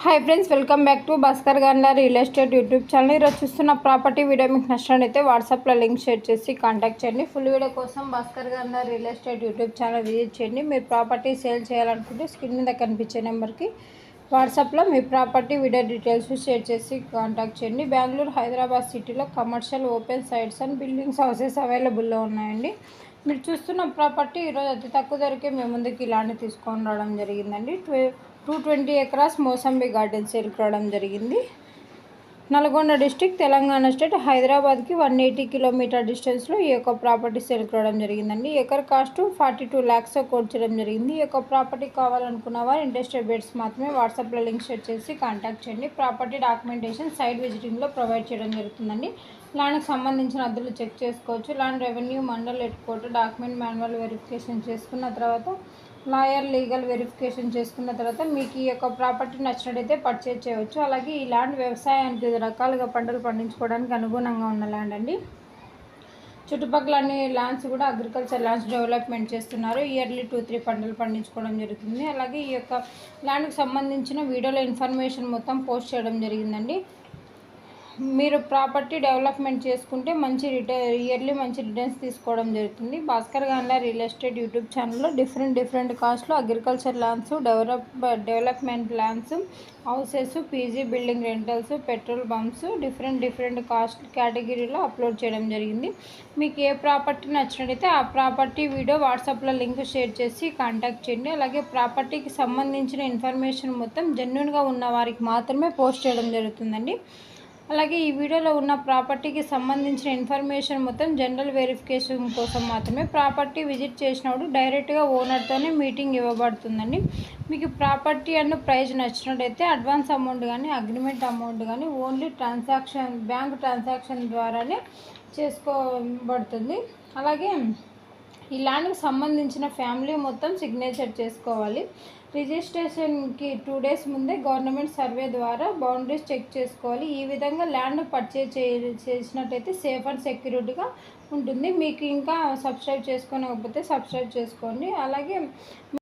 Hi friends, welcome back to Bhaskar Gandla real estate YouTube channel. ఈరోజు చూస్తున్న property video మీకు నచ్చినట్లయితే వాట్సాప్లో లింక్ షేర్ చేసి కాంటాక్ట్ చేయండి. ఫుల్ వీడియో కోసం Bhaskar Gandla real estate YouTube channel visit చేయండి. మీరు ప్రాపర్టీ సేల్ చేయాలనుకుంటే స్క్రీన్ మీద కనిపించే నెంబర్కి వాట్సాప్లో మీ ప్రాపర్టీ వీడియో డీటెయిల్స్ షేర్ చేసి కాంటాక్ట్ చేయండి. బెంగళూరు, హైదరాబాద్ సిటీలో commercial open sites and buildings houses అవైలబుల్లో ఉన్నాయండి. మీరు చూస్తున్న ప్రాపర్టీ ఈరోజు అతి తక్కువ ధరకే మేము ముందుకు ఇలానే తీసుకొని రావడం జరిగిందండి. 220 ఎకరాస్ మోసంబి గార్డెన్ సేల్కి రావడం జరిగింది. నల్గొండ డిస్టిక్, తెలంగాణ స్టేట్, హైదరాబాద్కి 180 కిలోమీటర్ డిస్టెన్స్లో ఈ యొక్క ప్రాపర్టీ సేల్కి రావడం జరిగిందండి. ఎకర్ కాస్ట్ 42 lakhs కోట్ చేయడం జరిగింది. ఈ యొక్క ప్రాపర్టీ కావాలనుకున్న వారు ఇంట్రెస్టెడ్ బెడ్స్ మాత్రమే వాట్సాప్లో లింక్ షేర్ చేసి కాంటాక్ట్ చేయండి. ప్రాపర్టీ డాక్యుమెంటేషన్ సైట్ విజిటింగ్లో ప్రొవైడ్ చేయడం జరుగుతుందండి. ల్యాండ్కి సంబంధించిన అద్దెలు చెక్ చేసుకోవచ్చు. Land revenue, mandal head quarter, document manual verification చేసుకున్న తర్వాత, లాయర్ లీగల్ వెరిఫికేషన్ చేసుకున్న తర్వాత మీకు ఈ యొక్క ప్రాపర్టీ నచ్చినట్టయితే పర్చేజ్ చేయవచ్చు. అలాగే ఈ ల్యాండ్ వ్యవసాయానికి రకాలుగా పంటలు పండించుకోవడానికి అనుగుణంగా ఉన్న ల్యాండ్ అండి. చుట్టుపక్కల అన్ని ల్యాండ్స్ కూడా అగ్రికల్చర్ ల్యాండ్స్ డెవలప్మెంట్ చేస్తున్నారు. ఇయర్లీ 2-3 పంటలు పండించుకోవడం జరుగుతుంది. అలాగే ఈ యొక్క ల్యాండ్కి సంబంధించిన వీడియోలో ఇన్ఫర్మేషన్ మొత్తం పోస్ట్ చేయడం జరిగిందండి. మీరు ప్రాపర్టీ డెవలప్మెంట్ చేసుకుంటే ఇయర్లీ మంచి రిటర్న్స్ తీసుకోవడం జరుగుతుంది. Bhaskar Gandla real estate YouTube ఛానల్లో డిఫరెంట్ కాస్ట్లో agriculture lands, development lands, houses, PG building rentals, petrol pumps different cost కేటగిరీలో అప్లోడ్ చేయడం జరిగింది. మీకు ఏ ప్రాపర్టీ నచ్చినట్టయితే ఆ ప్రాపర్టీ వీడియో వాట్సాప్లో లింక్ షేర్ చేసి కాంటాక్ట్ చేయండి. అలాగే ప్రాపర్టీకి సంబంధించిన ఇన్ఫర్మేషన్ మొత్తం జెన్యూన్గా ఉన్న వారికి మాత్రమే పోస్ట్ చేయడం జరుగుతుందండి. అలాగే ఈ వీడియోలో ఉన్న ప్రాపర్టీకి సంబంధించిన ఇన్ఫర్మేషన్ మొత్తం జనరల్ వెరిఫికేషన్ కోసం మాత్రమే. ప్రాపర్టీ విజిట్ చేసినప్పుడు డైరెక్ట్గా ఓనర్తోనే మీటింగ్ ఇవ్వబడుతుందండి. మీకు ప్రాపర్టీ అండ్ ప్రైస్ నచ్చినట్టయితే అడ్వాన్స్ అమౌంట్ కానీ, అగ్రిమెంట్ అమౌంట్ కానీ ఓన్లీ బ్యాంక్ ట్రాన్సాక్షన్ ద్వారానే చేసుకోబడుతుంది. అలాగే ఈ ల్యాండ్కి సంబంధించిన ఫ్యామిలీ మొత్తం సిగ్నేచర్ చేసుకోవాలి. రిజిస్ట్రేషన్కి 2 days ముందే గవర్నమెంట్ సర్వే ద్వారా బౌండరీస్ చెక్ చేసుకోవాలి. ఈ విధంగా ల్యాండ్ పర్చేజ్ చేసినట్టయితే సేఫ్ అండ్ సెక్యూరిటీగా ఉంటుంది. మీకు ఇంకా సబ్స్క్రైబ్ చేసుకోకపోతే సబ్స్క్రైబ్ చేసుకోండి. అలాగే